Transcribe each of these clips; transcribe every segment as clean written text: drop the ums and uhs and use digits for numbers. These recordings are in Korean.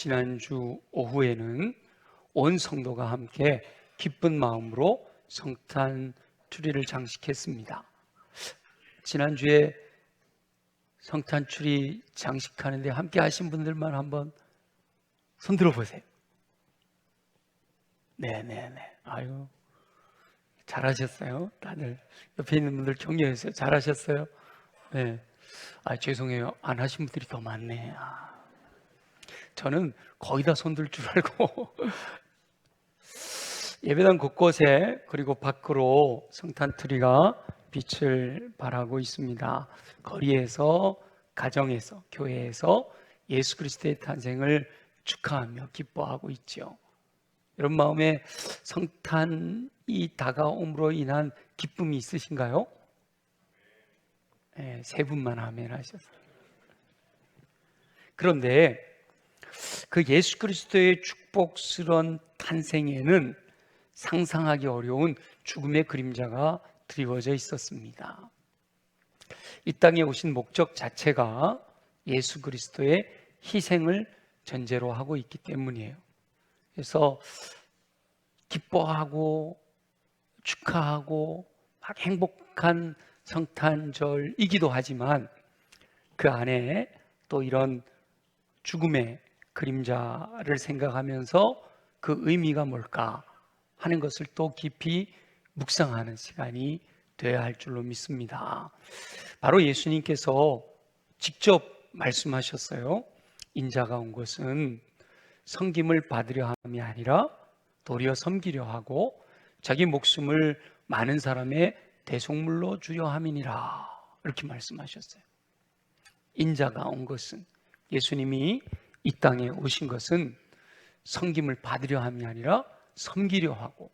지난주 오후에는 온 성도가 함께 기쁜 마음으로 성탄 트리를 장식했습니다. 지난주에 성탄 트리 장식하는데 함께 하신 분들만 한번 손 들어보세요. 네네네. 아유, 잘하셨어요. 다들 옆에 있는 분들 격려해주세요. 잘하셨어요. 네. 죄송해요. 안 하신 분들이 더 많네. 저는 거의 다 손들 줄 알고 예배당 곳곳에 그리고 밖으로 성탄 트리가 빛을 발하고 있습니다. 거리에서, 가정에서, 교회에서 예수 그리스도의 탄생을 축하하며 기뻐하고 있죠. 여러분 마음에 성탄이 다가옴으로 인한 기쁨이 있으신가요? 네, 세 분만 아멘 하셨어요. 그런데 그 예수 그리스도의 축복스러운 탄생에는 상상하기 어려운 죽음의 그림자가 드리워져 있었습니다. 이 땅에 오신 목적 자체가 예수 그리스도의 희생을 전제로 하고 있기 때문이에요. 그래서 기뻐하고 축하하고 막 행복한 성탄절이기도 하지만 그 안에 또 이런 죽음의 그림자를 생각하면서 그 의미가 뭘까 하는 것을 또 깊이 묵상하는 시간이 되어야 할 줄로 믿습니다. 바로 예수님께서 직접 말씀하셨어요. 인자가 온 것은 섬김을 받으려 함이 아니라 도리어 섬기려 하고 자기 목숨을 많은 사람의 대속물로 주려 함이니라, 이렇게 말씀하셨어요. 인자가 온 것은, 예수님이 이 땅에 오신 것은 섬김을 받으려 함이 아니라 섬기려 하고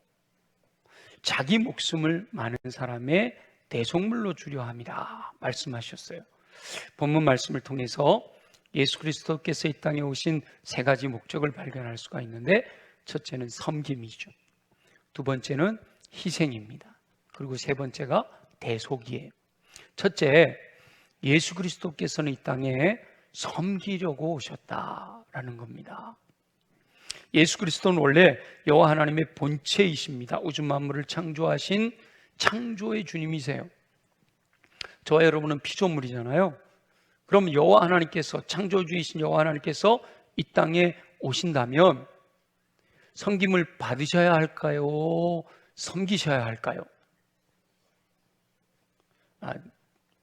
자기 목숨을 많은 사람의 대속물로 주려 함이라 말씀하셨어요. 본문 말씀을 통해서 예수 그리스도께서 이 땅에 오신 세 가지 목적을 발견할 수가 있는데, 첫째는 섬김이죠. 두 번째는 희생입니다. 그리고 세 번째가 대속이에요. 첫째, 예수 그리스도께서는 이 땅에 섬기려고 오셨다라는 겁니다. 예수 그리스도는 원래 여호와 하나님의 본체이십니다. 우주 만물을 창조하신 창조의 주님이세요. 저와 여러분은 피조물이잖아요. 그럼 여호와 하나님께서, 창조주이신 여호와 하나님께서 이 땅에 오신다면 섬김을 받으셔야 할까요? 섬기셔야 할까요?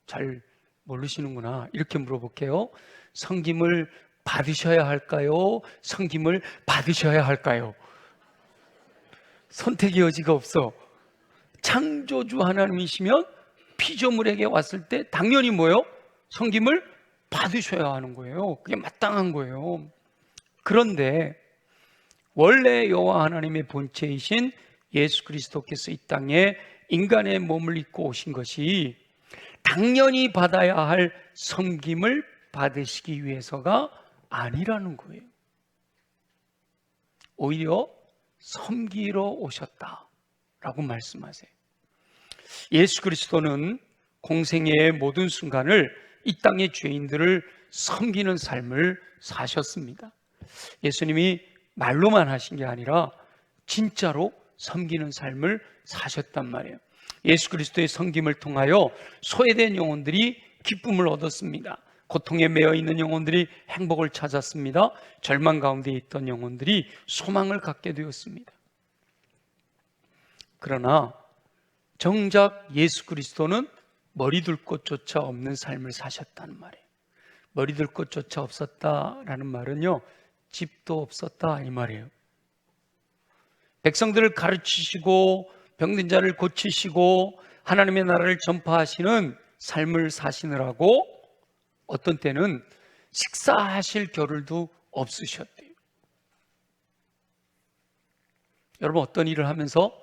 잘 모르시는구나. 이렇게 물어볼게요. 섬김을 받으셔야 할까요? 섬김을 받으셔야 할까요? 선택의 여지가 없어. 창조주 하나님이시면 피조물에게 왔을 때 당연히 뭐예요? 섬김을 받으셔야 하는 거예요. 그게 마땅한 거예요. 그런데 원래 여호와 하나님의 본체이신 예수 그리스도께서 이 땅에 인간의 몸을 입고 오신 것이 당연히 받아야 할 섬김을 받으시기 위해서가 아니라는 거예요. 오히려 섬기러 오셨다라고 말씀하세요. 예수 그리스도는 공생애의 모든 순간을 이 땅의 죄인들을 섬기는 삶을 사셨습니다. 예수님이 말로만 하신 게 아니라 진짜로 섬기는 삶을 사셨단 말이에요. 예수 그리스도의 섬김을 통하여 소외된 영혼들이 기쁨을 얻었습니다. 고통에 매여 있는 영혼들이 행복을 찾았습니다. 절망 가운데 있던 영혼들이 소망을 갖게 되었습니다. 그러나 정작 예수 그리스도는 머리둘 곳조차 없는 삶을 사셨다는 말이에요. 머리둘 곳조차 없었다라는 말은요, 집도 없었다 이 말이에요. 백성들을 가르치시고 병든 자를 고치시고 하나님의 나라를 전파하시는 삶을 사시느라고 어떤 때는 식사하실 겨를도 없으셨대요. 여러분, 어떤 일을 하면서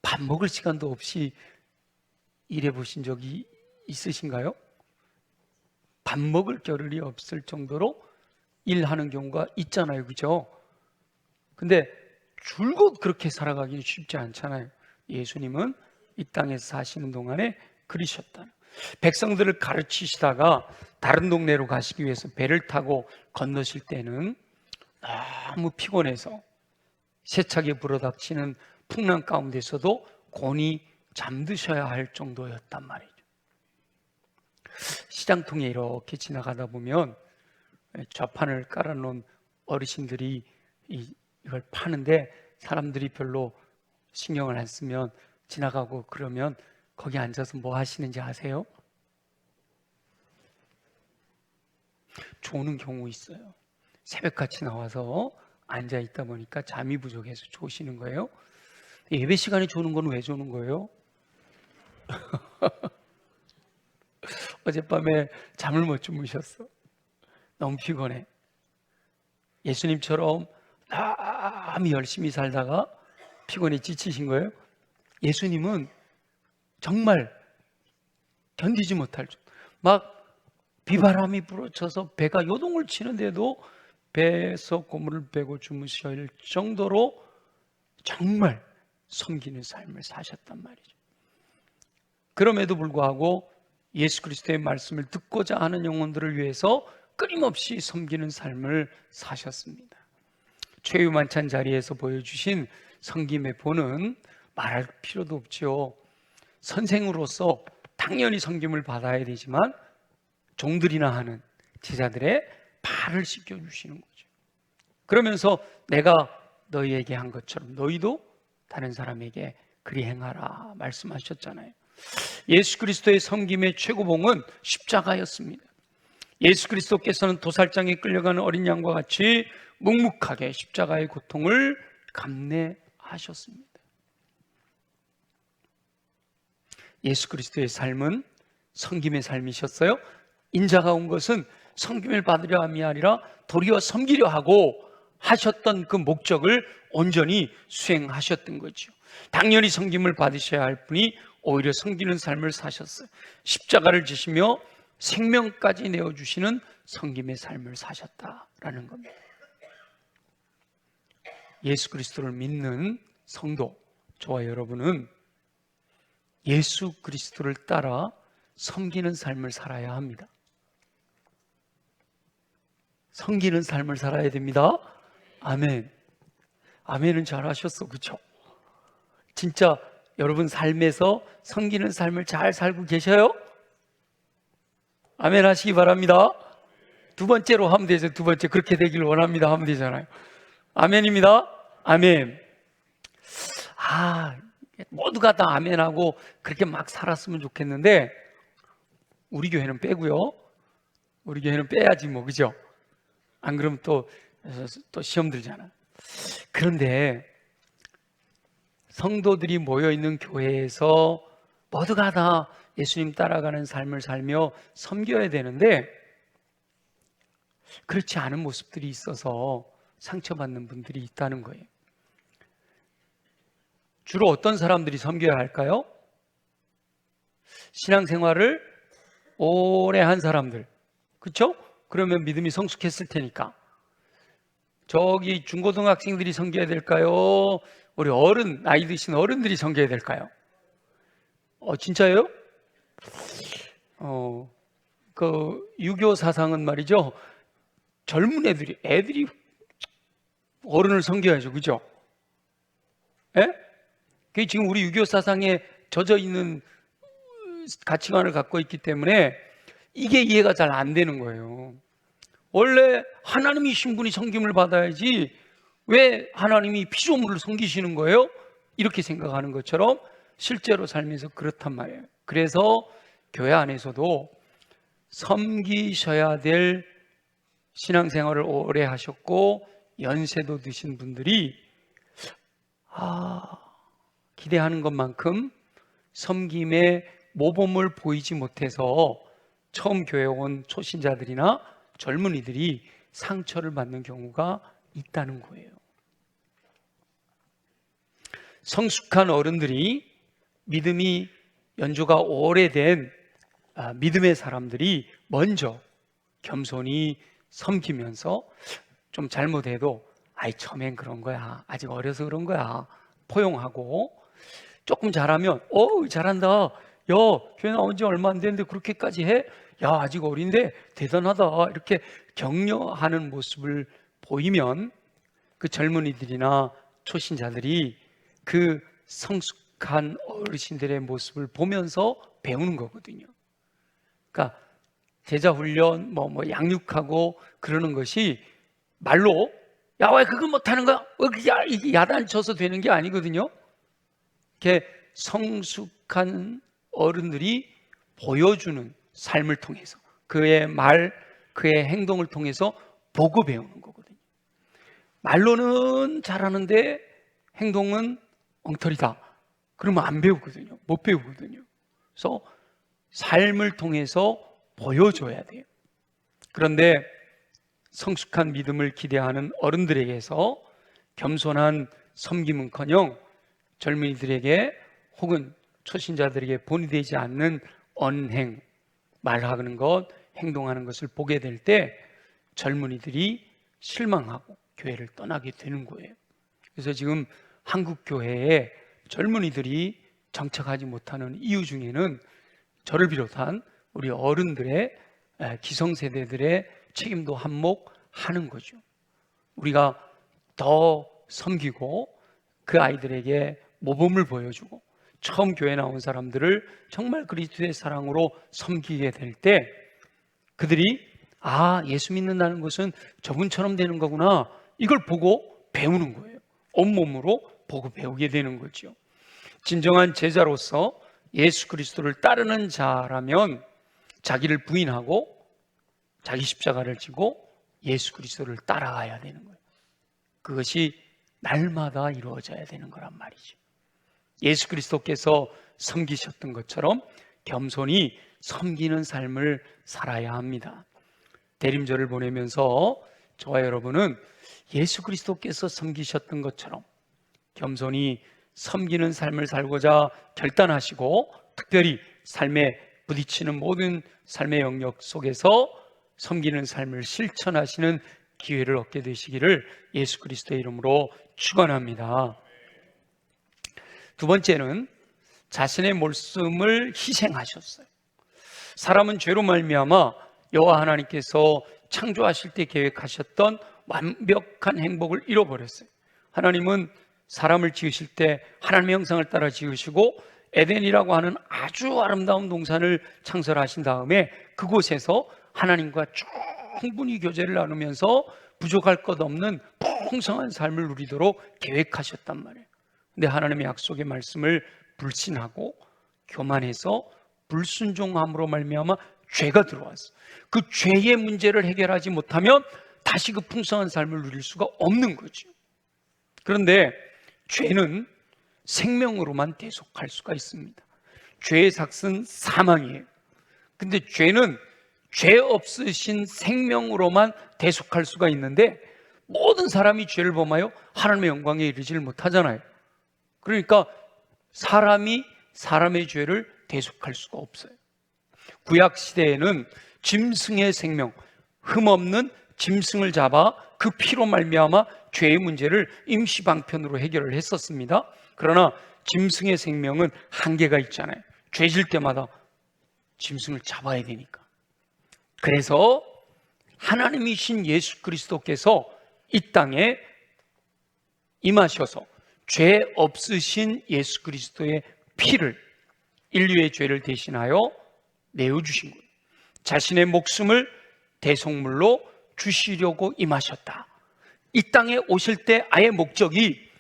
밥 먹을 시간도 없이 일해보신 적이 있으신가요? 밥 먹을 겨를이 없을 정도로 일하는 경우가 있잖아요, 그죠? 근데 줄곧 그렇게 살아가기는 쉽지 않잖아요. 예수님은 이 땅에서 사시는 동안에 그러셨다. 백성들을 가르치시다가 다른 동네로 가시기 위해서 배를 타고 건너실 때는 너무 피곤해서 세차게 불어닥치는 풍랑 가운데서도 곤히 잠드셔야 할 정도였단 말이죠. 시장통에 이렇게 지나가다 보면 좌판을 깔아놓은 어르신들이 이걸 파는데 사람들이 별로 신경을 안 쓰면 지나가고 그러면 거기 앉아서 뭐 하시는지 아세요? 조는 경우 있어요. 새벽같이 나와서 앉아 있다 보니까 잠이 부족해서 조시는 거예요. 예배 시간에 조는 건 왜 조는 거예요? 어젯밤에 잠을 못 주무셨어. 너무 피곤해. 예수님처럼 너무 열심히 살다가 피곤해 지치신 거예요? 예수님은 정말 견디지 못할 정도. 막 비바람이 불어쳐서 배가 요동을 치는데도 배에서 고물을 빼고 주무실 정도로 정말 섬기는 삶을 사셨단 말이죠. 그럼에도 불구하고 예수 그리스도의 말씀을 듣고자 하는 영혼들을 위해서 끊임없이 섬기는 삶을 사셨습니다. 최후만찬 자리에서 보여주신 섬김의 본은 말할 필요도 없죠. 선생으로서 당연히 섬김을 받아야 되지만 종들이나 하는 제자들의 발을 씻겨주시는 거죠. 그러면서 내가 너희에게 한 것처럼 너희도 다른 사람에게 그리 행하라 말씀하셨잖아요. 예수 그리스도의 섬김의 최고봉은 십자가였습니다. 예수 그리스도께서는 도살장에 끌려가는 어린 양과 같이 묵묵하게 십자가의 고통을 감내하셨습니다. 예수 그리스도의 삶은 섬김의 삶이셨어요. 인자가 온 것은 섬김을 받으려 함이 아니라 도리어 섬기려 하고 하셨던 그 목적을 온전히 수행하셨던 거죠. 당연히 섬김을 받으셔야 할 분이 오히려 섬기는 삶을 사셨어요. 십자가를 지시며 생명까지 내어주시는 섬김의 삶을 사셨다라는 겁니다. 예수 그리스도를 믿는 성도, 저와 여러분은 예수 그리스도를 따라 섬기는 삶을 살아야 합니다. 섬기는 삶을 살아야 됩니다. 아멘. 아멘은 잘하셨어, 그렇죠? 진짜 여러분 삶에서 섬기는 삶을 잘 살고 계셔요? 아멘 하시기 바랍니다. 두 번째로 하면 되죠. 두 번째 그렇게 되길 원합니다 하면 되잖아요. 아멘입니다. 아멘. 모두가 다 아멘하고 그렇게 막 살았으면 좋겠는데 우리 교회는 빼고요. 우리 교회는 빼야지 뭐, 그죠? 안 그러면 또 시험 들잖아. 그런데 성도들이 모여있는 교회에서 모두가 다 예수님 따라가는 삶을 살며 섬겨야 되는데 그렇지 않은 모습들이 있어서 상처받는 분들이 있다는 거예요. 주로 어떤 사람들이 섬겨야 할까요? 신앙생활을 오래 한 사람들, 그렇죠? 그러면 믿음이 성숙했을 테니까. 저기 중고등학생들이 섬겨야 될까요? 우리 어른, 나이 드신 어른들이 섬겨야 될까요? 진짜예요? 그 유교 사상은 말이죠, 젊은 애들이 어른을 섬겨야죠, 그죠? 예? 그게 지금 우리 유교 사상에 젖어 있는 가치관을 갖고 있기 때문에 이게 이해가 잘 안 되는 거예요. 원래 하나님이신 분이 섬김을 받아야지 왜 하나님이 피조물을 섬기시는 거예요? 이렇게 생각하는 것처럼 실제로 삶에서 그렇단 말이에요. 그래서 교회 안에서도 섬기셔야 될 신앙생활을 오래 하셨고 연세도 드신 분들이 기대하는 것만큼 섬김의 모범을 보이지 못해서 처음 교회 온 초신자들이나 젊은이들이 상처를 받는 경우가 있다는 거예요. 성숙한 어른들이 믿음이 연조가 오래된 믿음의 사람들이 먼저 겸손히 섬기면서 좀 잘못해도 처음엔 그런 거야, 아직 어려서 그런 거야 포용하고, 조금 잘하면 잘한다, 야 교회 나온 지 얼마 안 됐는데 그렇게까지 해? 야 아직 어린데 대단하다, 이렇게 격려하는 모습을 보이면 그 젊은이들이나 초신자들이 그 성숙한 어르신들의 모습을 보면서 배우는 거거든요. 그러니까 제자 훈련, 양육하고 그러는 것이 말로 야, 왜 그거 못하는 거야? 이게 야단쳐서 되는 게 아니거든요. 이렇게 성숙한 어른들이 보여주는 삶을 통해서 그의 말, 그의 행동을 통해서 보고 배우는 거거든요. 말로는 잘하는데 행동은 엉터리다. 그러면 안 배우거든요. 못 배우거든요. 그래서 삶을 통해서 보여줘야 돼요. 그런데 성숙한 믿음을 기대하는 어른들에게서 겸손한 섬김은커녕 젊은이들에게 혹은 초신자들에게 본이 되지 않는 언행, 말하는 것, 행동하는 것을 보게 될 때 젊은이들이 실망하고 교회를 떠나게 되는 거예요. 그래서 지금 한국 교회에 젊은이들이 정착하지 못하는 이유 중에는 저를 비롯한 우리 어른들의 기성세대들의 책임도 한몫하는 거죠. 우리가 더 섬기고 그 아이들에게 모범을 보여주고 처음 교회 나온 사람들을 정말 그리스도의 사랑으로 섬기게 될 때 그들이 예수 믿는다는 것은 저분처럼 되는 거구나, 이걸 보고 배우는 거예요. 온몸으로 보고 배우게 되는 거죠. 진정한 제자로서 예수 그리스도를 따르는 자라면 자기를 부인하고 자기 십자가를 지고 예수 그리스도를 따라가야 되는 거예요. 그것이 날마다 이루어져야 되는 거란 말이죠. 예수 그리스도께서 섬기셨던 것처럼 겸손히 섬기는 삶을 살아야 합니다. 대림절을 보내면서 저와 여러분은 예수 그리스도께서 섬기셨던 것처럼 겸손히 섬기는 삶을 살고자 결단하시고 특별히 삶에 부딪히는 모든 삶의 영역 속에서 섬기는 삶을 실천하시는 기회를 얻게 되시기를 예수 그리스도의 이름으로 축원합니다. 두 번째는 자신의 목숨을 희생하셨어요. 사람은 죄로 말미암아 여호와 하나님께서 창조하실 때 계획하셨던 완벽한 행복을 잃어버렸어요. 하나님은 사람을 지으실 때 하나님의 형상을 따라 지으시고 에덴이라고 하는 아주 아름다운 동산을 창설하신 다음에 그곳에서 하나님과 충분히 교제를 나누면서 부족할 것 없는 풍성한 삶을 누리도록 계획하셨단 말이에요. 근데 하나님의 약속의 말씀을 불신하고 교만해서 불순종함으로 말미암아 죄가 들어왔어요. 그 죄의 문제를 해결하지 못하면 다시 그 풍성한 삶을 누릴 수가 없는 거죠. 그런데 죄는 생명으로만 대속할 수가 있습니다. 죄의 삭은 사망이에요. 근데 죄는 죄 없으신 생명으로만 대속할 수가 있는데 모든 사람이 죄를 범하여 하나님의 영광에 이르지를 못하잖아요. 그러니까 사람이 사람의 죄를 대속할 수가 없어요. 구약 시대에는 짐승의 생명, 흠없는 짐승을 잡아 그 피로 말미암아 죄의 문제를 임시방편으로 해결을 했었습니다. 그러나 짐승의 생명은 한계가 있잖아요. 죄질 때마다 짐승을 잡아야 되니까. 그래서 하나님이신 예수 그리스도께서 이 땅에 임하셔서 죄 없으신 예수 그리스도의 피를 인류의 죄를 대신하여 내어주신 거예요. 자신의 목숨을 대속물로 주시려고 임하셨다. 이 땅에 오실 때 아예 목적이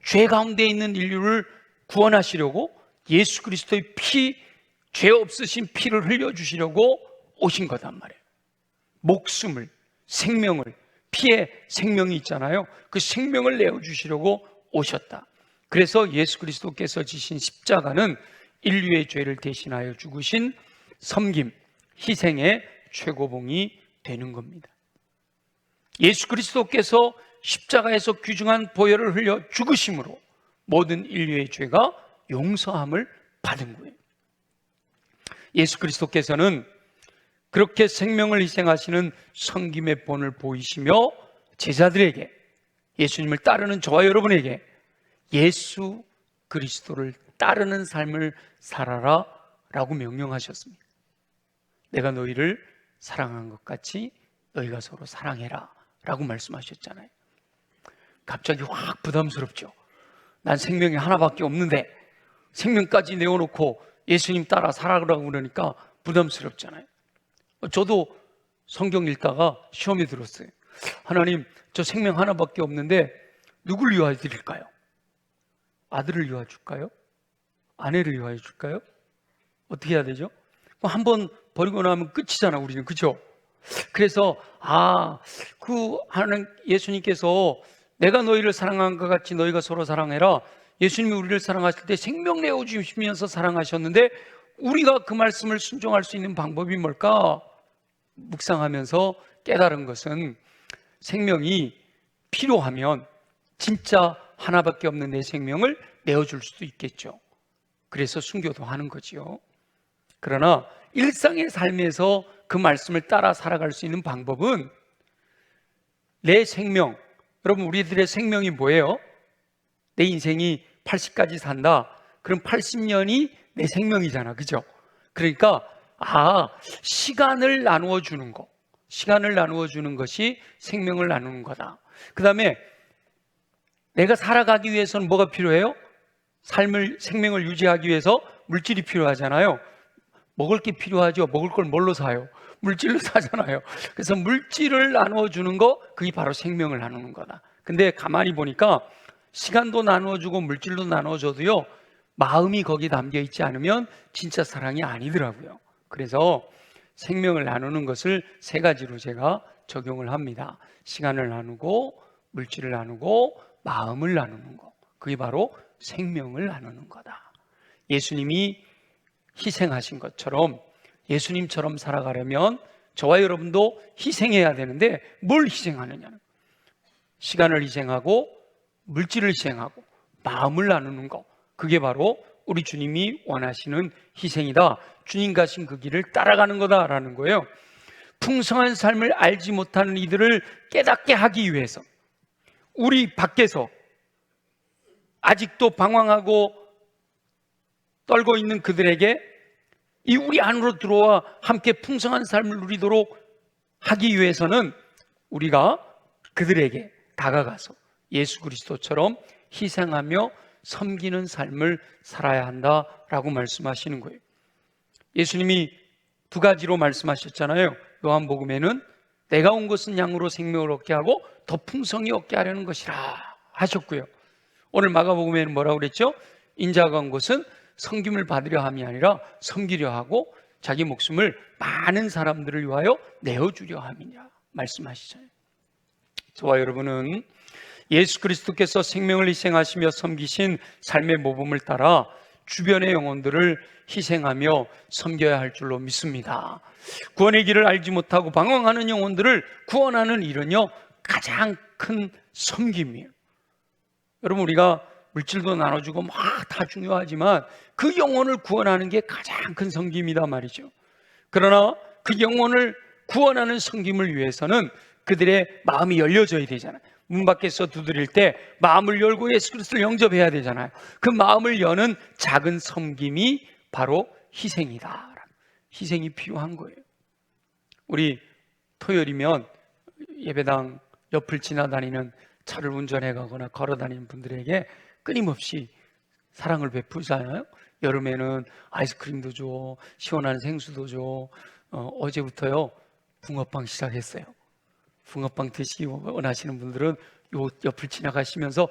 죄 가운데 있는 인류를 구원하시려고 예수 그리스도의 피, 죄 없으신 피를 흘려주시려고 오신 거단 말이에요. 목숨을, 생명을, 피에 생명이 있잖아요. 그 생명을 내어주시려고 오셨다. 그래서 예수 그리스도께서 지신 십자가는 인류의 죄를 대신하여 죽으신 섬김, 희생의 최고봉이 되는 겁니다. 예수 그리스도께서 십자가에서 귀중한 보혈을 흘려 죽으심으로 모든 인류의 죄가 용서함을 받은 거예요. 예수 그리스도께서는 그렇게 생명을 희생하시는 섬김의 본을 보이시며 제자들에게, 예수님을 따르는 저와 여러분에게 예수 그리스도를 따르는 삶을 살아라 라고 명령하셨습니다. 내가 너희를 사랑한 것 같이 너희가 서로 사랑해라 라고 말씀하셨잖아요. 갑자기 확 부담스럽죠. 난 생명이 하나밖에 없는데 생명까지 내어놓고 예수님 따라 살아가라고 그러니까 부담스럽잖아요. 저도 성경 읽다가 시험에 들었어요. 하나님, 저 생명 하나밖에 없는데 누굴 위하여 드릴까요? 아들을 위하여 줄까요? 아내를 위하여 줄까요? 어떻게 해야 되죠? 한번 버리고 나면 끝이잖아, 우리는. 그죠? 그래서 하나님, 예수님께서 내가 너희를 사랑한 것 같이 너희가 서로 사랑해라. 예수님이 우리를 사랑하실 때 생명 내어주시면서 사랑하셨는데 우리가 그 말씀을 순종할 수 있는 방법이 뭘까? 묵상하면서 깨달은 것은 생명이 필요하면 진짜 하나밖에 없는 내 생명을 내어줄 수도 있겠죠. 그래서 순교도 하는 거지요. 그러나 일상의 삶에서 그 말씀을 따라 살아갈 수 있는 방법은 내 생명, 여러분 우리들의 생명이 뭐예요? 내 인생이 80까지 산다. 그럼 80년이 내 생명이잖아. 그죠? 그러니까 시간을 나누어 주는 거. 시간을 나누어 주는 것이 생명을 나누는 거다. 그 다음에 내가 살아가기 위해서는 뭐가 필요해요? 생명을 유지하기 위해서 물질이 필요하잖아요. 먹을 게 필요하죠. 먹을 걸 뭘로 사요? 물질로 사잖아요. 그래서 물질을 나누어 주는 거, 그게 바로 생명을 나누는 거다. 근데 가만히 보니까 시간도 나누어 주고 물질도 나누어 줘도요, 마음이 거기 담겨 있지 않으면 진짜 사랑이 아니더라고요. 그래서 생명을 나누는 것을 세 가지로 제가 적용을 합니다. 시간을 나누고, 물질을 나누고, 마음을 나누는 거. 그게 바로 생명을 나누는 거다. 예수님이 희생하신 것처럼 예수님처럼 살아가려면 저와 여러분도 희생해야 되는데 뭘 희생하느냐는, 시간을 희생하고 물질을 희생하고 마음을 나누는 거, 그게 바로 우리 주님이 원하시는 희생이다. 주님 가신 그 길을 따라가는 거다라는 거예요. 풍성한 삶을 알지 못하는 이들을 깨닫게 하기 위해서 우리 밖에서 아직도 방황하고 떨고 있는 그들에게 이 우리 안으로 들어와 함께 풍성한 삶을 누리도록 하기 위해서는 우리가 그들에게 다가가서 예수 그리스도처럼 희생하며 섬기는 삶을 살아야 한다라고 말씀하시는 거예요. 예수님이 두 가지로 말씀하셨잖아요. 요한복음에는 내가 온 것은 양으로 생명을 얻게 하고 더 풍성히 얻게 하려는 것이라 하셨고요. 오늘 마가복음에는 뭐라고 그랬죠? 인자가 온 것은 섬김을 받으려 함이 아니라 섬기려 하고 자기 목숨을 많은 사람들을 위하여 내어주려 함이냐 말씀하시잖아요. 저와 여러분은 예수 그리스도께서 생명을 희생하시며 섬기신 삶의 모범을 따라 주변의 영혼들을 희생하며 섬겨야 할 줄로 믿습니다. 구원의 길을 알지 못하고 방황하는 영혼들을 구원하는 일은요, 가장 큰 섬김이에요. 여러분, 우리가 물질도 나눠주고 막 다 중요하지만 그 영혼을 구원하는 게 가장 큰 섬김이다 말이죠. 그러나 그 영혼을 구원하는 섬김을 위해서는 그들의 마음이 열려져야 되잖아요. 문 밖에서 두드릴 때 마음을 열고 예수 그리스도를 영접해야 되잖아요. 그 마음을 여는 작은 섬김이 바로 희생이다. 희생이 필요한 거예요. 우리 토요일이면 예배당 옆을 지나다니는 차를 운전해 가거나 걸어 다니는 분들에게 끊임없이 사랑을 베푸잖아요. 여름에는 아이스크림도 줘, 시원한 생수도 줘. 어제부터요 붕어빵 시작했어요. 붕어빵 드시기 원하시는 분들은 요 옆을 지나가시면서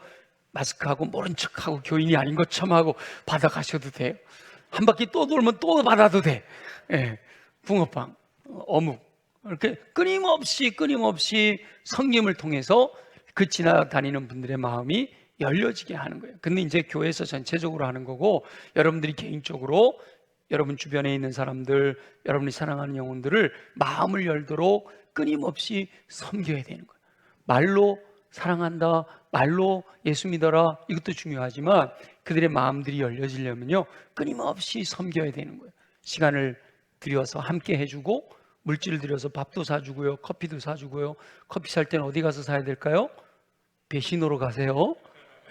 마스크하고 모른 척하고 교인이 아닌 것처럼 하고 받아가셔도 돼요. 한 바퀴 또 돌면 또 받아도 돼. 예, 붕어빵, 어묵, 이렇게 끊임없이 섬김을 통해서 그 지나다니는 분들의 마음이 열려지게 하는 거예요. 근데 이제 교회에서 전체적으로 하는 거고, 여러분들이 개인적으로 여러분 주변에 있는 사람들, 여러분이 사랑하는 영혼들을 마음을 열도록 끊임없이 섬겨야 되는 거예요. 말로 사랑한다, 말로 예수 믿어라, 이것도 중요하지만 그들의 마음들이 열려지려면요, 끊임없이 섬겨야 되는 거예요. 시간을 들여서 함께 해주고, 물질을 들여서 밥도 사주고요, 커피도 사주고요. 커피 살 때는 어디 가서 사야 될까요? 배신으로 가세요.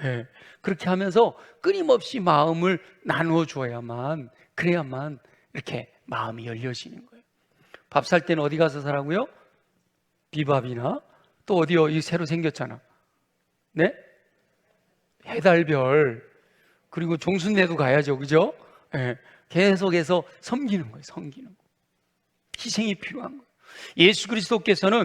네. 그렇게 하면서 끊임없이 마음을 나누어 줘야만, 그래야만 이렇게 마음이 열려지는 거예요. 밥 살 때는 어디 가서 사라고요? 비밥이나 또 어디요? 이 새로 생겼잖아. 네? 해달별. 그리고 종순례도 가야죠. 그죠? 예. 계속해서 섬기는 거예요. 섬기는 거. 희생이 필요한 거예요. 예수 그리스도께서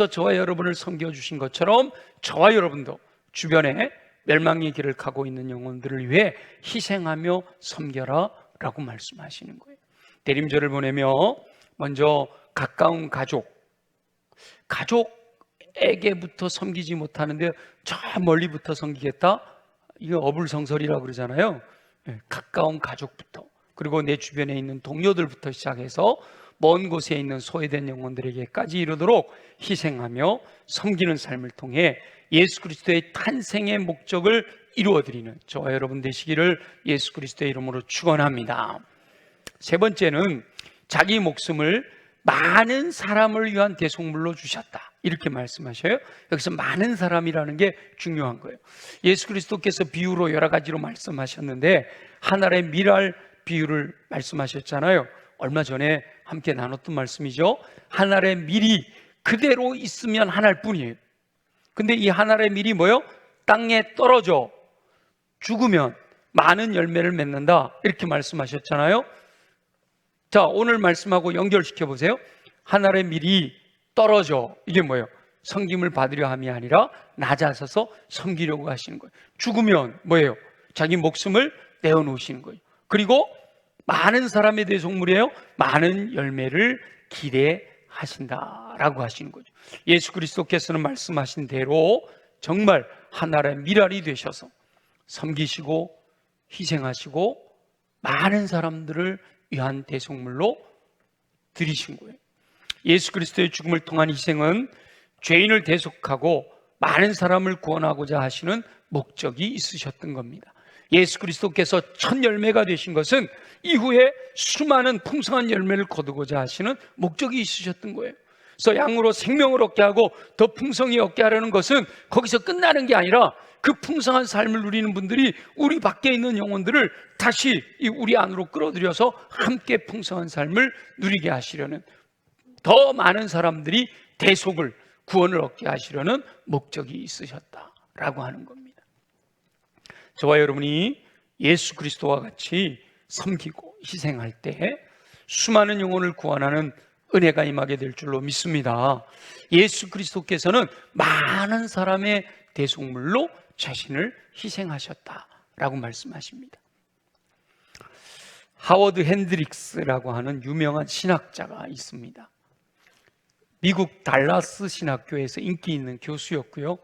저와 여러분을 섬겨주신 것처럼 저와 여러분도 주변에 멸망의 길을 가고 있는 영혼들을 위해 희생하며 섬겨라 라고 말씀하시는 거예요. 대림절을 보내며 먼저 가까운 가족에게부터 섬기지 못하는데 저 멀리부터 섬기겠다? 이게 어불성설이라고 그러잖아요. 가까운 가족부터, 그리고 내 주변에 있는 동료들부터 시작해서 먼 곳에 있는 소외된 영혼들에게까지 이르도록 희생하며 섬기는 삶을 통해 예수 그리스도의 탄생의 목적을 이루어드리는 저와 여러분 되시기를 예수 그리스도의 이름으로 축원합니다. 세 번째는 자기 목숨을 많은 사람을 위한 대속물로 주셨다, 이렇게 말씀하셔요. 여기서 많은 사람이라는 게 중요한 거예요. 예수 그리스도께서 비유로 여러 가지로 말씀하셨는데 한 알의 밀알 비유를 말씀하셨잖아요. 얼마 전에 함께 나눴던 말씀이죠. 한 알의 밀이 그대로 있으면 한 알뿐이에요. 근데 이 한 알의 밀이 뭐예요? 땅에 떨어져 죽으면 많은 열매를 맺는다, 이렇게 말씀하셨잖아요. 자, 오늘 말씀하고 연결시켜 보세요. 한 알의 밀이 떨어져, 이게 뭐예요? 섬김을 받으려 함이 아니라 낮아서서 섬기려고 하시는 거예요. 죽으면 뭐예요? 자기 목숨을 내어놓으시는 거예요. 그리고 많은 사람에 대해 속물이에요. 많은 열매를 기대하신다라고 하시는 거죠. 예수 그리스도께서는 말씀하신 대로 정말 하나의 밀알이 되셔서 섬기시고 희생하시고 많은 사람들을 위한 대속물로 드리신 거예요. 예수 그리스도의 죽음을 통한 희생은 죄인을 대속하고 많은 사람을 구원하고자 하시는 목적이 있으셨던 겁니다. 예수 그리스도께서 첫 열매가 되신 것은 이후에 수많은 풍성한 열매를 거두고자 하시는 목적이 있으셨던 거예요. 그래서 양으로 생명을 얻게 하고 더 풍성히 얻게 하려는 것은 거기서 끝나는 게 아니라 그 풍성한 삶을 누리는 분들이 우리 밖에 있는 영혼들을 다시 우리 안으로 끌어들여서 함께 풍성한 삶을 누리게 하시려는, 더 많은 사람들이 대속을, 구원을 얻게 하시려는 목적이 있으셨다라고 하는 겁니다. 저와 여러분이 예수 그리스도와 같이 섬기고 희생할 때 수많은 영혼을 구원하는 은혜가 임하게 될 줄로 믿습니다. 예수 그리스도께서는 많은 사람의 대속물로 자신을 희생하셨다라고 말씀하십니다. 하워드 핸드릭스라고 하는 유명한 신학자가 있습니다. 미국 달라스 신학교에서 인기 있는 교수였고요,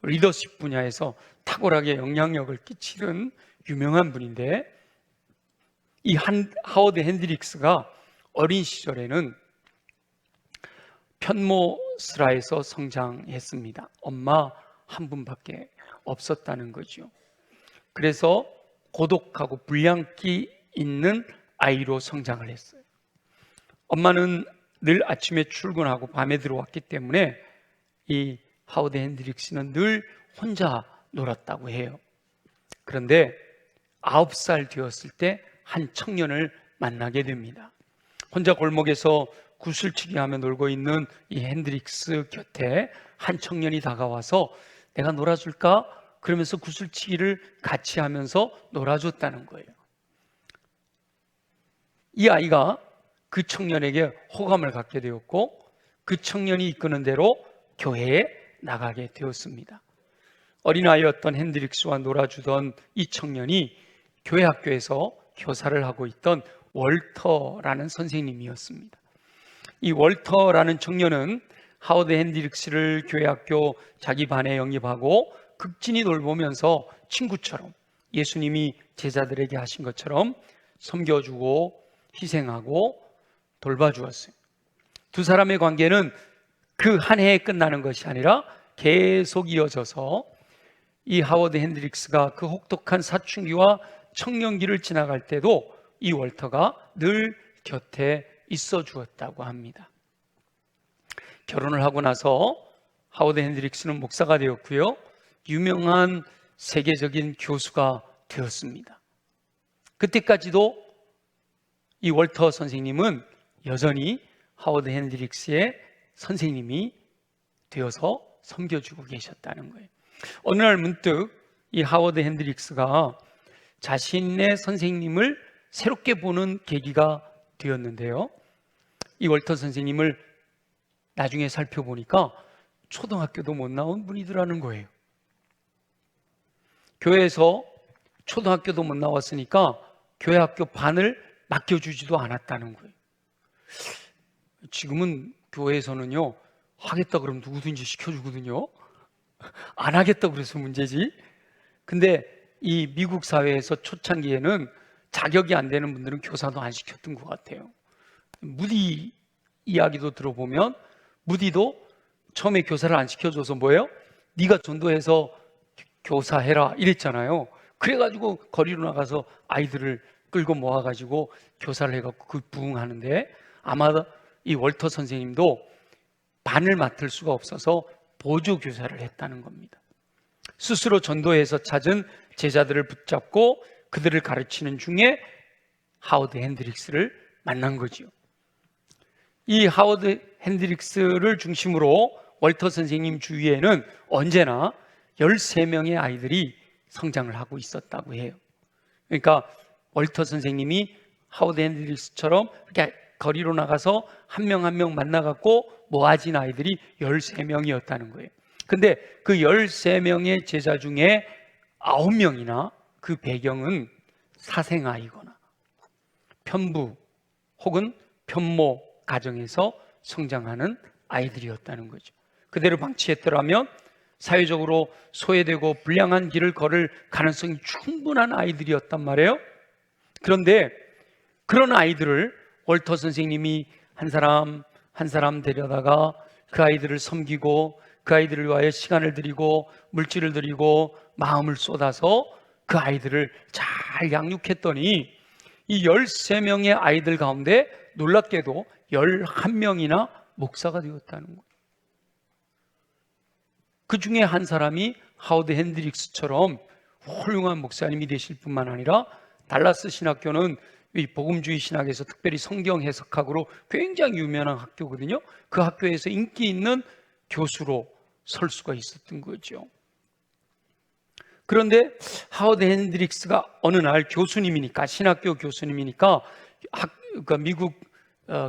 리더십 분야에서 탁월하게 영향력을 끼치는 유명한 분인데, 이 하워드 핸드릭스가 어린 시절에는 편모스라에서 성장했습니다. 엄마 한 분밖에 없었다는 거죠. 그래서 고독하고 불량기 있는 아이로 성장을 했어요. 엄마는 늘 아침에 출근하고 밤에 들어왔기 때문에 이 하워드 핸드릭스는 늘 혼자 놀았다고 해요. 그런데 9살 되었을 때 한 청년을 만나게 됩니다. 혼자 골목에서 구슬치기 하며 놀고 있는 이 핸드릭스 곁에 한 청년이 다가와서 내가 놀아줄까? 그러면서 구슬치기를 같이 하면서 놀아줬다는 거예요. 이 아이가 그 청년에게 호감을 갖게 되었고, 그 청년이 이끄는 대로 교회에 나가게 되었습니다. 어린아이였던 핸드릭스와 놀아주던 이 청년이 교회 학교에서 교사를 하고 있던 월터라는 선생님이었습니다. 이 월터라는 청년은 하워드 핸드릭스를 교회 학교 자기 반에 영입하고 극진히 돌보면서 친구처럼 예수님이 제자들에게 하신 것처럼 섬겨주고 희생하고 돌봐주었어요. 두 사람의 관계는 그 한 해에 끝나는 것이 아니라 계속 이어져서 이 하워드 핸드릭스가 그 혹독한 사춘기와 청년기를 지나갈 때도 이 월터가 늘 곁에 있어 주었다고 합니다. 결혼을 하고 나서 하워드 핸드릭스는 목사가 되었고요, 유명한 세계적인 교수가 되었습니다. 그때까지도 이 월터 선생님은 여전히 하워드 핸드릭스의 선생님이 되어서 섬겨주고 계셨다는 거예요. 어느 날 문득 이 하워드 핸드릭스가 자신의 선생님을 새롭게 보는 계기가 되었는데요. 이 월터 선생님을 나중에 살펴보니까 초등학교도 못 나온 분이더라는 거예요. 교회에서 초등학교도 못 나왔으니까 교회 학교 반을 맡겨주지도 않았다는 거예요. 지금은 교회에서는요, 하겠다 그러면 누구든지 시켜주거든요. 안 하겠다 그래서 문제지. 근데 이 미국 사회에서 초창기에는 자격이 안 되는 분들은 교사도 안 시켰던 것 같아요. 무디 이야기도 들어보면 무디도 처음에 교사를 안 시켜줘서 뭐예요? 네가 전도해서 교사해라 이랬잖아요. 그래가지고 거리로 나가서 아이들을 끌고 모아가지고 교사를 해갖고 그 부응하는데, 아마 이 월터 선생님도 반을 맡을 수가 없어서 보조 교사를 했다는 겁니다. 스스로 전도해서 찾은 제자들을 붙잡고 그들을 가르치는 중에 하워드 핸드릭스를 만난 거죠. 이 하워드 핸드릭스를 중심으로 월터 선생님 주위에는 언제나 13명의 아이들이 성장을 하고 있었다고 해요. 그러니까 월터 선생님이 하워드 핸드릭스처럼 이렇게 거리로 나가서 한 명 한 명 만나갖고 모아진 아이들이 13명이었다는 거예요. 근데 그 13명의 제자 중에 9명이나 그 배경은 사생아이거나 편부 혹은 편모 가정에서 성장하는 아이들이었다는 거죠. 그대로 방치했더라면 사회적으로 소외되고 불량한 길을 걸을 가능성이 충분한 아이들이었단 말이에요. 그런데 그런 아이들을 월터 선생님이 한 사람 한 사람 데려다가 그 아이들을 섬기고 그 아이들을 위하여 시간을 들이고 물질을 들이고 마음을 쏟아서 그 아이들을 잘 양육했더니 이 13명의 아이들 가운데 놀랍게도 11명이나 목사가 되었다는 거예요. 그 중에 한 사람이 하워드 핸드릭스처럼 훌륭한 목사님이 되실 뿐만 아니라 달라스 신학교는 이 복음주의 신학에서 특별히 성경 해석학으로 굉장히 유명한 학교거든요. 그 학교에서 인기 있는 교수로 설 수가 있었던 거죠. 그런데 하워드 핸드릭스가 어느 날 교수님이니까, 신학교 교수님이니까 그러니까 미국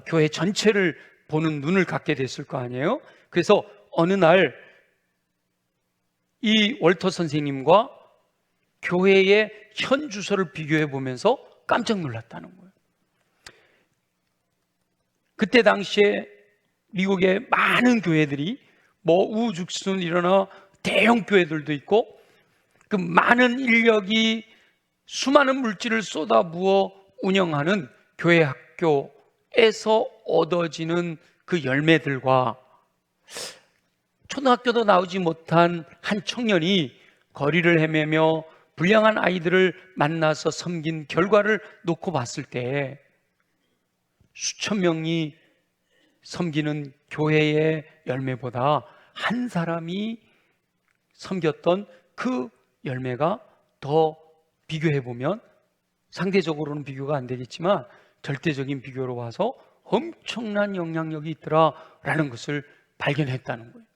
교회 전체를 보는 눈을 갖게 됐을 거 아니에요. 그래서 어느 날 이 월터 선생님과 교회의 현 주소를 비교해 보면서 깜짝 놀랐다는 거예요. 그때 당시에 미국의 많은 교회들이 뭐 우후죽순 일어나 대형 교회들도 있고, 그 많은 인력이 수많은 물질을 쏟아부어 운영하는 교회 학교에서 얻어지는 그 열매들과 초등학교도 나오지 못한 한 청년이 거리를 헤매며 불량한 아이들을 만나서 섬긴 결과를 놓고 봤을 때 수천 명이 섬기는 교회의 열매보다 한 사람이 섬겼던 그 열매가 더 비교해보면, 상대적으로는 비교가 안 되겠지만 절대적인 비교로 와서 엄청난 영향력이 있더라라는 것을 발견했다는 거예요.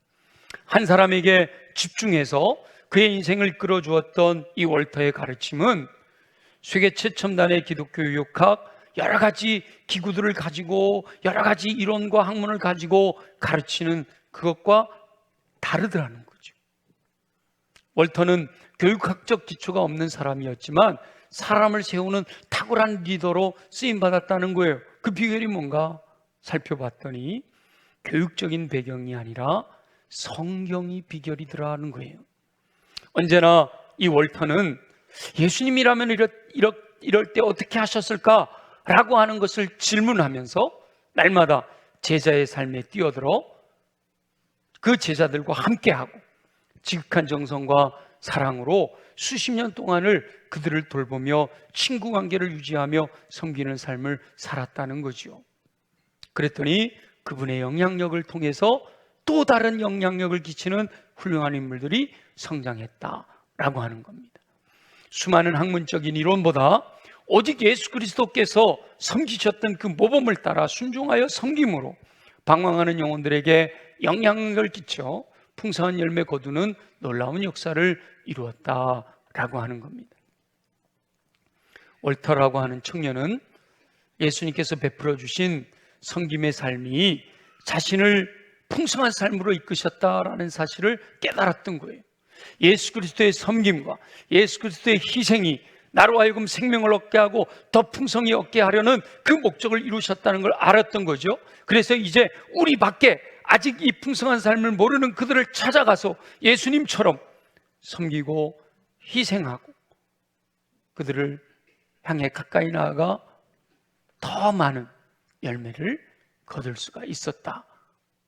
한 사람에게 집중해서 그의 인생을 이끌어 주었던 이 월터의 가르침은 세계 최첨단의 기독교 유학학, 여러 가지 기구들을 가지고 여러 가지 이론과 학문을 가지고 가르치는 그것과 다르더라는 거죠. 월터는 교육학적 기초가 없는 사람이었지만 사람을 세우는 탁월한 리더로 쓰임받았다는 거예요. 그 비결이 뭔가 살펴봤더니 교육적인 배경이 아니라 성경이 비결이더라는 거예요. 언제나 이 월터는 예수님이라면 이럴 때 어떻게 하셨을까? 라고 하는 것을 질문하면서 날마다 제자의 삶에 뛰어들어 그 제자들과 함께하고 지극한 정성과 사랑으로 수십 년 동안을 그들을 돌보며 친구 관계를 유지하며 섬기는 삶을 살았다는 거죠. 그랬더니 그분의 영향력을 통해서 또 다른 영향력을 끼치는 훌륭한 인물들이 성장했다라고 하는 겁니다. 수많은 학문적인 이론보다 오직 예수 그리스도께서 섬기셨던 그 모범을 따라 순종하여 섬김으로 방황하는 영혼들에게 영향을 끼쳐 풍성한 열매 거두는 놀라운 역사를 이루었다라고 하는 겁니다. 월터라고 하는 청년은 예수님께서 베풀어 주신 섬김의 삶이 자신을 풍성한 삶으로 이끄셨다라는 사실을 깨달았던 거예요. 예수 그리스도의 섬김과 예수 그리스도의 희생이 나로 하여금 생명을 얻게 하고 더 풍성히 얻게 하려는 그 목적을 이루셨다는 걸 알았던 거죠. 그래서 이제 우리 밖에 아직 이 풍성한 삶을 모르는 그들을 찾아가서 예수님처럼 섬기고 희생하고 그들을 향해 가까이 나아가 더 많은 열매를 거둘 수가 있었다라고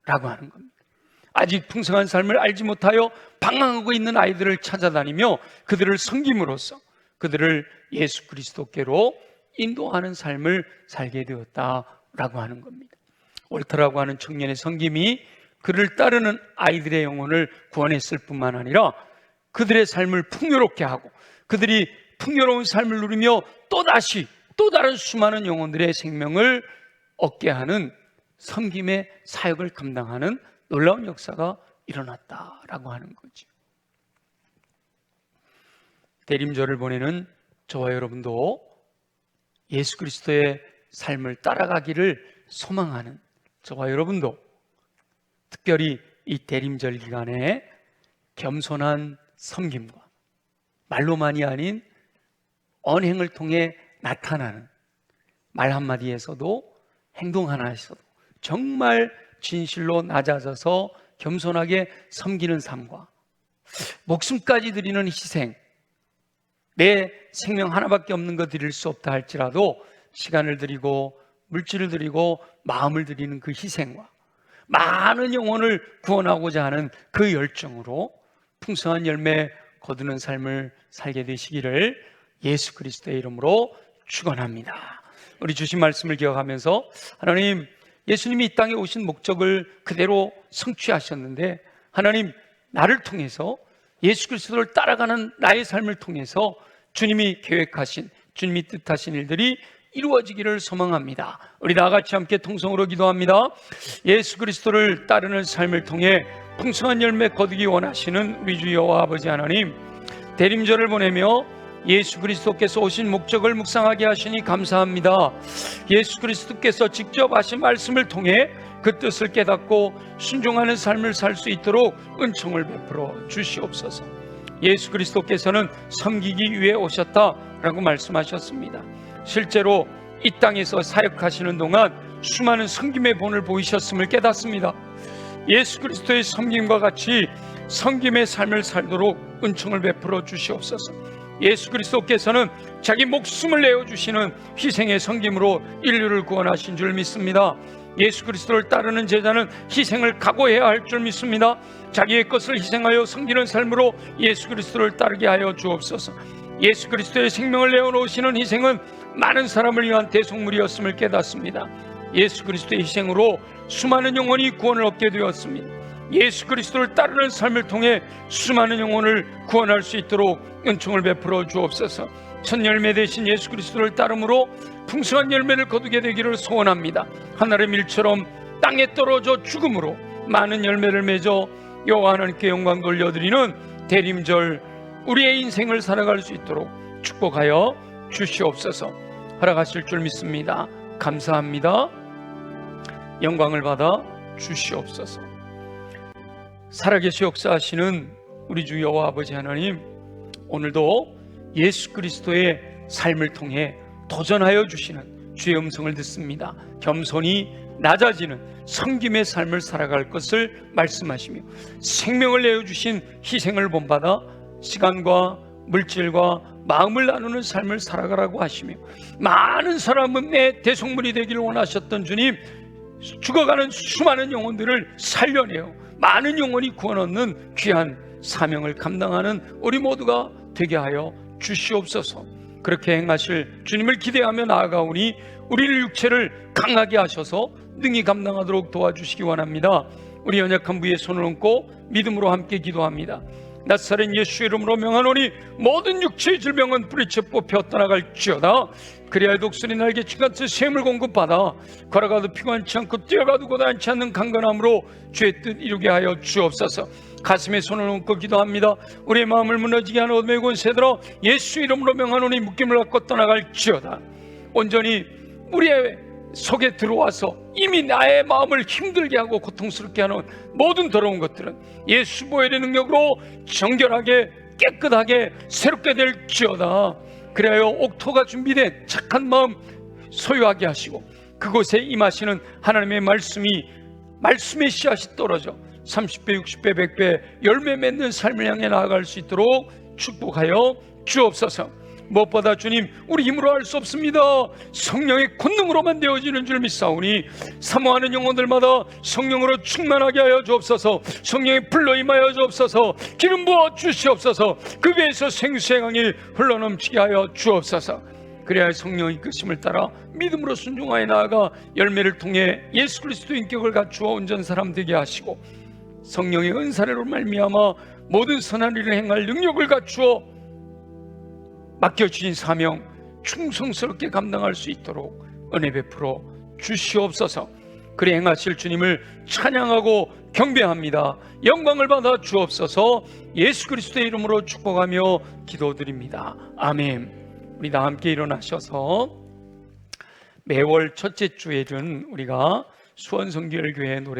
하는 겁니다. 아직 풍성한 삶을 알지 못하여 방황하고 있는 아이들을 찾아다니며 그들을 섬김으로써 그들을 예수 그리스도께로 인도하는 삶을 살게 되었다라고 하는 겁니다. 월터라고 하는 청년의 섬김이 그를 따르는 아이들의 영혼을 구원했을 뿐만 아니라 그들의 삶을 풍요롭게 하고 그들이 풍요로운 삶을 누리며 또다시 또 다른 수많은 영혼들의 생명을 얻게 하는 섬김의 사역을 감당하는 놀라운 역사가 일어났다라고 하는 거죠. 대림절을 보내는 저와 여러분도 예수 그리스도의 삶을 따라가기를 소망하는 저와 여러분도 특별히 이 대림절 기간에 겸손한 섬김과 말로만이 아닌 언행을 통해 나타나는 말 한마디에서도 행동 하나에서도 정말 진실로 낮아져서 겸손하게 섬기는 삶과 목숨까지 드리는 희생, 내 생명 하나밖에 없는 거 드릴 수 없다 할지라도 시간을 드리고 물질을 드리고 마음을 드리는 그 희생과 많은 영혼을 구원하고자 하는 그 열정으로 풍성한 열매 거두는 삶을 살게 되시기를 예수 그리스도의 이름으로 축원합니다. 우리 주신 말씀을 기억하면서 하나님, 예수님이 이 땅에 오신 목적을 그대로 성취하셨는데 하나님, 나를 통해서 예수 그리스도를 따라가는 나의 삶을 통해서 주님이 계획하신, 주님이 뜻하신 일들이 이루어지기를 소망합니다. 우리 다같이 함께 통성으로 기도합니다. 예수 그리스도를 따르는 삶을 통해 풍성한 열매 거두기 원하시는 우리 주 여호와 아버지 하나님, 대림절을 보내며 예수 그리스도께서 오신 목적을 묵상하게 하시니 감사합니다. 예수 그리스도께서 직접 하신 말씀을 통해 그 뜻을 깨닫고 순종하는 삶을 살 수 있도록 은총을 베풀어 주시옵소서. 예수 그리스도께서는 섬기기 위해 오셨다라고 말씀하셨습니다. 실제로 이 땅에서 사역하시는 동안 수많은 섬김의 본을 보이셨음을 깨닫습니다. 예수 그리스도의 섬김과 같이 섬김의 삶을 살도록 은총을 베풀어 주시옵소서. 예수 그리스도께서는 자기 목숨을 내어주시는 희생의 섬김으로 인류를 구원하신 줄 믿습니다. 예수 그리스도를 따르는 제자는 희생을 각오해야 할 줄 믿습니다. 자기의 것을 희생하여 섬기는 삶으로 예수 그리스도를 따르게 하여 주옵소서. 예수 그리스도의 생명을 내어놓으시는 희생은 많은 사람을 위한 대속물이었음을 깨닫습니다. 예수 그리스도의 희생으로 수많은 영혼이 구원을 얻게 되었습니다. 예수 그리스도를 따르는 삶을 통해 수많은 영혼을 구원할 수 있도록 은총을 베풀어 주옵소서. 첫 열매 되신 예수 그리스도를 따름으로 풍성한 열매를 거두게 되기를 소원합니다. 하늘의 밀처럼 땅에 떨어져 죽음으로 많은 열매를 맺어 여호와 하나님께 영광 돌려드리는 대림절 우리의 인생을 살아갈 수 있도록 축복하여 주시옵소서. 허락하실 줄 믿습니다. 감사합니다. 영광을 받아 주시옵소서. 살아계시 역사하시는 우리 주 여호와 아버지 하나님, 오늘도 예수 그리스도의 삶을 통해 도전하여 주시는 주의 음성을 듣습니다. 겸손히 낮아지는 섬김의 삶을 살아갈 것을 말씀하시며 생명을 내어주신 희생을 본받아 시간과 물질과 마음을 나누는 삶을 살아가라고 하시며 많은 사람의 대속물이 되기를 원하셨던 주님, 죽어가는 수많은 영혼들을 살려내어 많은 영혼이 구원 얻는 귀한 사명을 감당하는 우리 모두가 되게 하여 주시옵소서. 그렇게 행하실 주님을 기대하며 나아가오니 우리를 육체를 강하게 하셔서 능히 감당하도록 도와주시기 원합니다. 우리 연약한 부에 손을 얹고 믿음으로 함께 기도합니다. 나사렛 예수 이름으로 명하노니 모든 육체의 질병은 뿌리째 뽑혀 떠나갈지어다. 그리하여 독수리 날개치같이 샘을 공급받아 걸어가도 피곤치 않고 뛰어가도 고단치 않는 강건함으로 주의 뜻 이루게 하여 주옵소서. 가슴에 손을 얹고 기도합니다. 우리의 마음을 무너지게 하는 어둠의 권세들아 예수 이름으로 명하노니 묶임을 갖고 떠나갈지어다. 온전히 우리의 속에 들어와서 이미 나의 마음을 힘들게 하고 고통스럽게 하는 모든 더러운 것들은 예수 보혈의 능력으로 정결하게 깨끗하게 새롭게 될지어다. 그래야 옥토가 준비된 착한 마음 소유하게 하시고 그곳에 임하시는 하나님의 말씀의 씨앗이 떨어져 30배, 60배, 100배 열매 맺는 삶을 향해 나아갈 수 있도록 축복하여 주옵소서. 무엇보다 주님, 우리 힘으로 할 수 없습니다. 성령의 권능으로만 되어지는 줄 믿사오니 사모하는 영혼들마다 성령으로 충만하게 하여 주옵소서. 성령의 불로 임하여 주옵소서. 기름 부어 주시옵소서. 그 배에서 생수의 강이 흘러넘치게 하여 주옵소서. 그래야 성령의 이끄심을 따라 믿음으로 순종하여 나아가 열매를 통해 예수 그리스도의 인격을 갖추어 온전 사람 되게 하시고 성령의 은사로 말미암아 모든 선한 일을 행할 능력을 갖추어 맡겨주신 사명 충성스럽게 감당할 수 있도록 은혜 베풀어 주시옵소서. 그리 행하실 주님을 찬양하고 경배합니다. 영광을 받아 주옵소서. 예수 그리스도의 이름으로 축복하며 기도드립니다. 아멘. 우리 다 함께 일어나셔서 매월 첫째 주일은 우리가 수원성결교회 노래